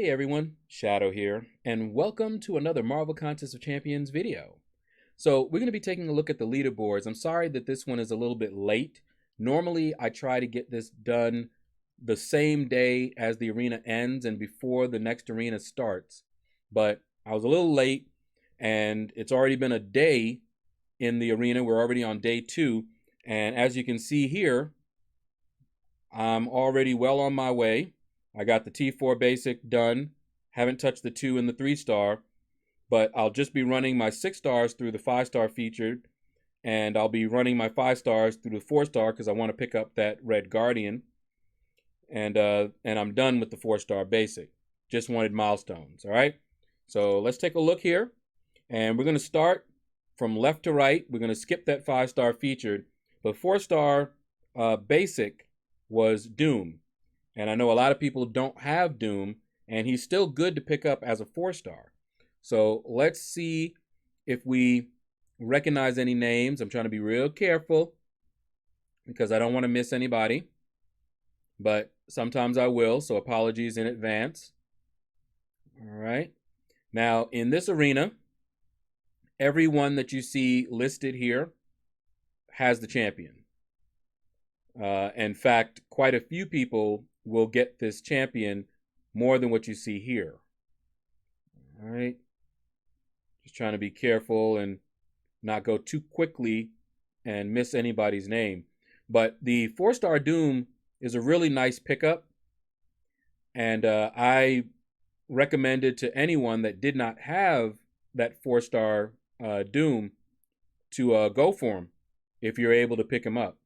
Hey everyone, Shaedow here, and welcome to another Marvel Contest of Champions video. So we're going to be taking a look at the leaderboards. I'm sorry that this one is a little bit late. Normally I try to get this done the same day as the arena ends and before the next arena starts, but I was a little late and it's already been a day in the arena. We're already on day 2, and as you can see here, I'm already well on my way. I got the T4 basic done. Haven't touched the 2 and the 3-star, but I'll just be running my 6 stars through the 5-star featured, and I'll be running my 5 stars through the 4-star because I want to pick up that Red Guardian, and I'm done with the 4-star basic. Just wanted milestones. All right, so let's take a look here, and we're going to start from left to right. We're going to skip that 5-star featured, but 4-star basic was Doom. And I know a lot of people don't have Doom, and he's still good to pick up as a 4-star. So let's see if we recognize any names. I'm trying to be real careful because I don't want to miss anybody, but sometimes I will, so apologies in advance. All right. Now, in this arena, everyone that you see listed here has the champion. In fact, quite a few people will get this champion more than what you see here. All right. Just trying to be careful and not go too quickly and miss anybody's name. But the 4-star Doom is a really nice pickup, and I recommend it to anyone that did not have that 4-star Doom to go for him if you're able to pick him up.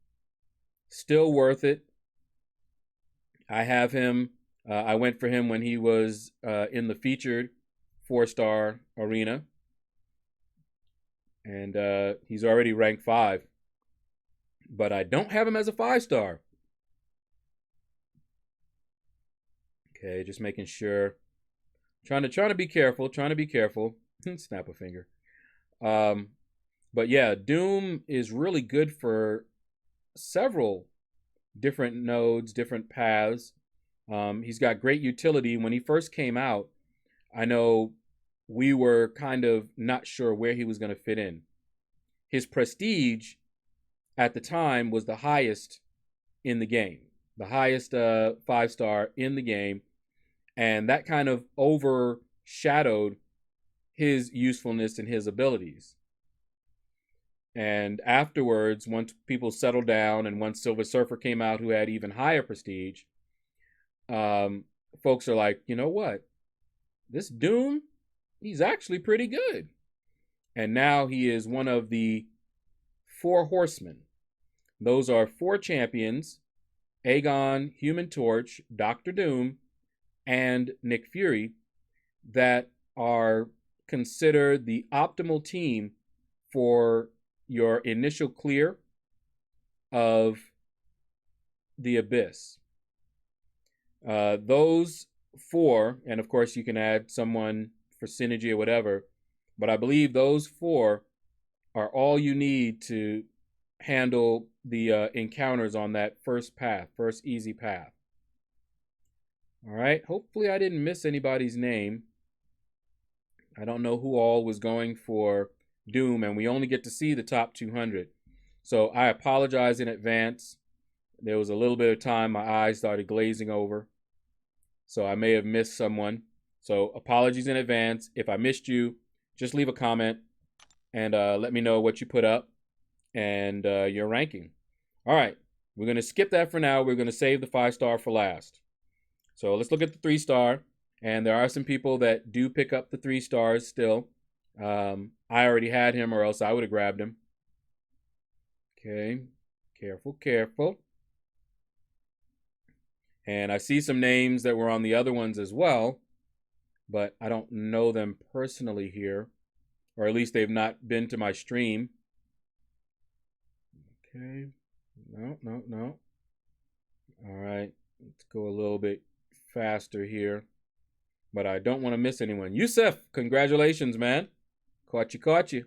Still worth it. I have him. I went for him when he was in the featured 4-star arena, and he's already ranked 5. But I don't have him as a 5-star. Okay, just making sure. Trying to be careful. Snap a finger. But yeah, Doom is really good for several different nodes, different paths. He's got great utility. When he first came out, I know we were kind of not sure where he was going to fit in. His prestige at the time was the highest in the game, the highest 5-star in the game, and that kind of overshadowed his usefulness and his abilities. And afterwards, once people settled down and once Silver Surfer came out, who had even higher prestige, folks are like, you know what? This Doom, he's actually pretty good. And now he is one of the 4 horsemen. Those are 4 champions: Aegon, Human Torch, Dr. Doom, and Nick Fury, that are considered the optimal team for your initial clear of the Abyss. Those 4, and of course you can add someone for synergy or whatever, but I believe those 4 are all you need to handle the encounters on that first easy path. All right, hopefully I didn't miss anybody's name. I don't know who all was going for Doom, and we only get to see the top 200. So I apologize in advance. There was a little bit of time my eyes started glazing over, so I may have missed someone. So apologies in advance. If I missed you, just leave a comment and let me know what you put up and your ranking. All right, we're going to skip that for now. We're going to save the 5-star for last. So let's look at the 3-star, and there are some people that do pick up the 3 stars still. I already had him, or else I would have grabbed him. Okay, careful. And I see some names that were on the other ones as well, but I don't know them personally here, or at least they've not been to my stream. Okay, no. All right, let's go a little bit faster here, but I don't want to miss anyone. Yusuf, congratulations, man. Caught you.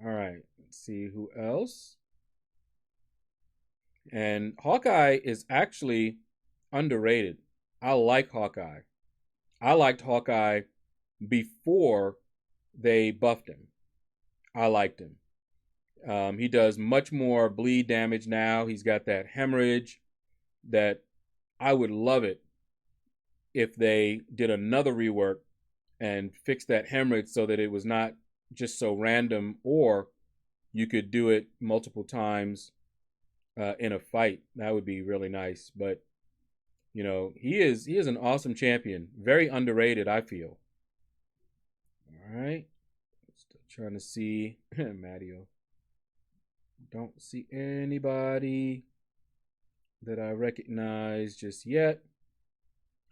All right, let's see who else. And Hawkeye is actually underrated. I like Hawkeye. I liked Hawkeye before they buffed him. I liked him. He does much more bleed damage now. He's got that hemorrhage that I would love it if they did another rework and fixed that hemorrhage so that it was not just so random, or you could do it multiple times in a fight. That would be really nice. But you know, he is an awesome champion, very underrated, I feel. All right, still trying to see Matteo. Don't see anybody that I recognize just yet.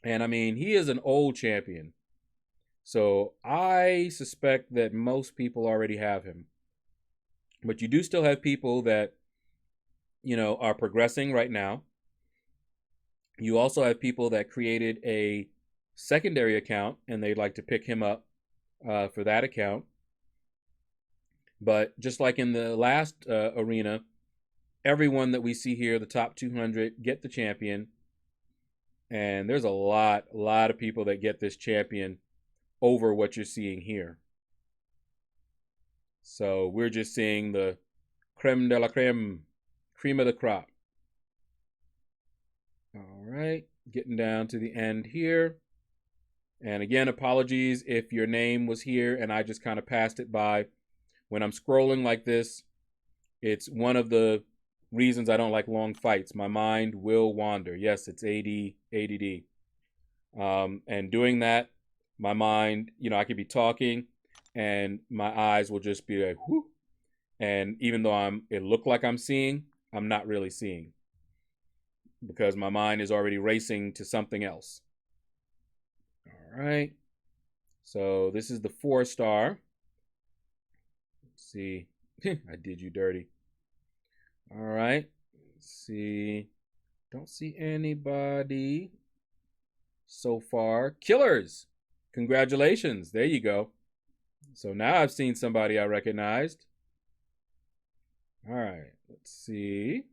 And I mean, he is an old champion, so I suspect that most people already have him. But you do still have people that, you know, are progressing right now. You also have people that created a secondary account and they'd like to pick him up for that account. But just like in the last arena, everyone that we see here, the top 200, get the champion. And there's a lot of people that get this champion over what you're seeing here. So we're just seeing the creme de la creme, cream of the crop. All right, getting down to the end here. And again, apologies if your name was here and I just kind of passed it by. When I'm scrolling like this, it's one of the reasons I don't like long fights. My mind will wander. Yes, it's ADD. And doing that, my mind, you know, I could be talking and my eyes will just be like, whoo. And even though it looked like I'm seeing, I'm not really seeing, because my mind is already racing to something else. All right. So this is the 4-star. Let's see. I did you dirty. All right. Let's see. Don't see anybody so far. Killers. Congratulations. There you go. So now I've seen somebody I recognized. All right. Let's see.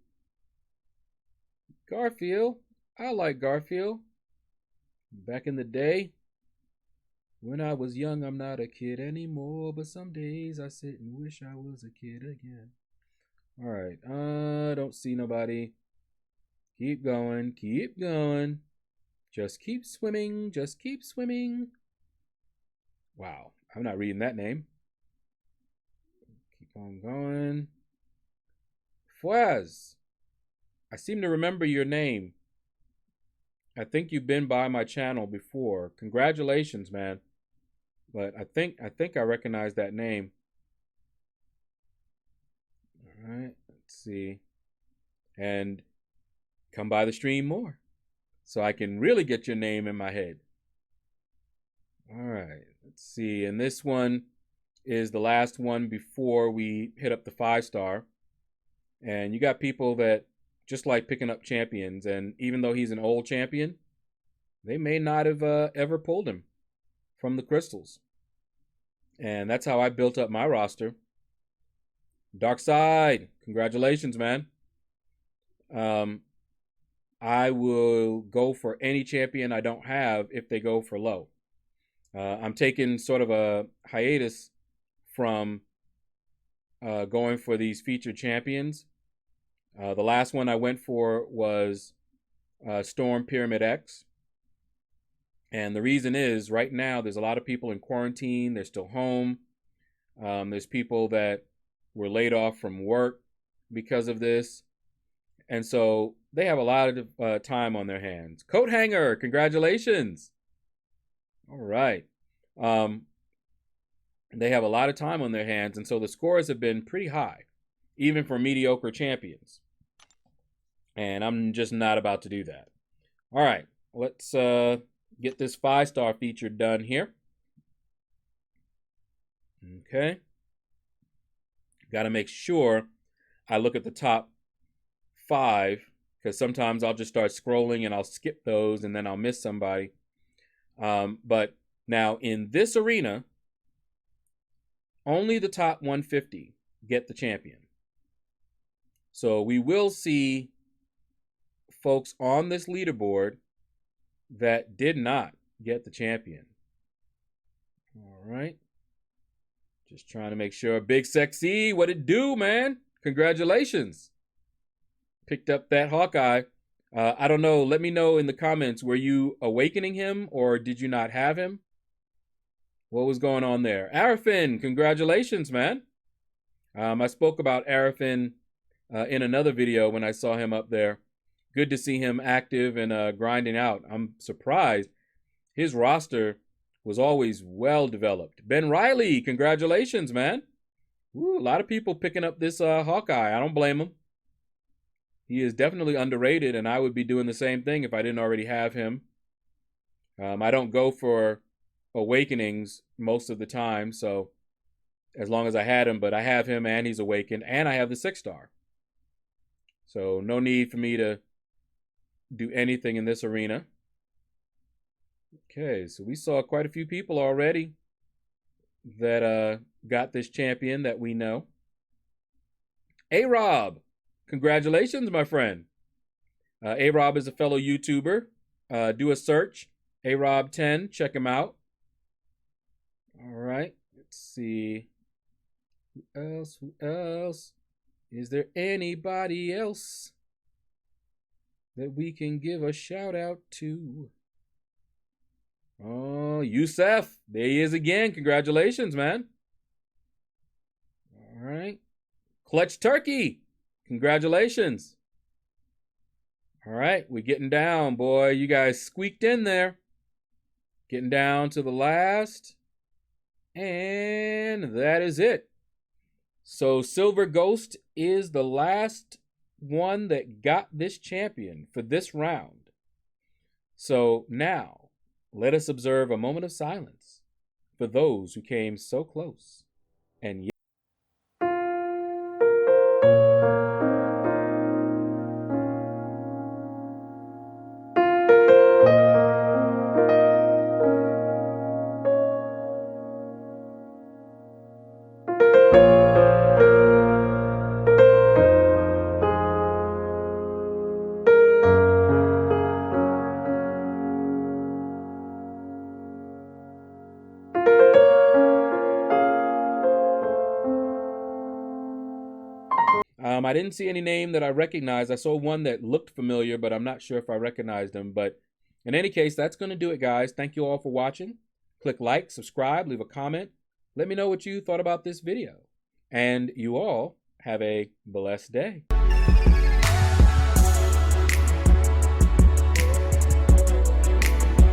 Garfield. I like Garfield. Back in the day, when I was young, I'm not a kid anymore, but some days I sit and wish I was a kid again. All right. Don't see nobody. Keep going. Keep going. Just keep swimming. Just keep swimming. Wow. I'm not reading that name. Keep on going. Fwaz. I seem to remember your name. I think you've been by my channel before. Congratulations, man. But I think I recognize that name. All right, let's see. And come by the stream more so I can really get your name in my head. All right, let's see. And this one is the last one before we hit up the 5-star. And you got people that just like picking up champions, and even though he's an old champion, they may not have ever pulled him from the crystals. And that's how I built up my roster. Dark Side, congratulations, man. I will go for any champion I don't have if they go for low. I'm taking sort of a hiatus from going for these featured champions. The last one I went for was Storm Pyramid X. And the reason is, right now, there's a lot of people in quarantine. They're still home. There's people that were laid off from work because of this. And so they have a lot of time on their hands. Coat Hanger, congratulations. All right. They have a lot of time on their hands. And so the scores have been pretty high, even for mediocre champions. And I'm just not about to do that. All right. Let's get this 5-star feature done here. Okay. Got to make sure I look at the top 5, because sometimes I'll just start scrolling and I'll skip those and then I'll miss somebody. But now in this arena, only the top 150 get the champion. So we will see folks on this leaderboard that did not get the champion. All right. Just trying to make sure. Big Sexy, what it do, man? Congratulations. Picked up that Hawkeye. I don't know. Let me know in the comments. Were you awakening him or did you not have him? What was going on there? Arafin, congratulations, man. I spoke about Arafin in another video when I saw him up there. Good to see him active and grinding out. I'm surprised. His roster was always well developed. Ben Riley, congratulations, man. Ooh, a lot of people picking up this Hawkeye. I don't blame him. He is definitely underrated, and I would be doing the same thing if I didn't already have him. I don't go for awakenings most of the time, so as long as I had him, but I have him and he's awakened, and I have the 6-star. So no need for me to do anything in this arena. Okay, so we saw quite a few people already that got this champion that we know. A-Rob, congratulations, my friend. A-Rob is a fellow YouTuber. Do a search, A-Rob10, check him out. All right, let's see. Who else? Is there anybody else that we can give a shout out to? Oh, Yusef. There he is again. Congratulations, man. All right. Clutch Turkey. Congratulations. All right. We're getting down, boy. You guys squeaked in there. Getting down to the last. And that is it. So Silver Ghost is the last one that got this champion for this round. So now, let us observe a moment of silence for those who came so close and yet. I didn't see any name that I recognized. I saw one that looked familiar, but I'm not sure if I recognized him. But in any case, that's going to do it, guys. Thank you all for watching. Click like, subscribe, leave a comment. Let me know what you thought about this video. And you all have a blessed day.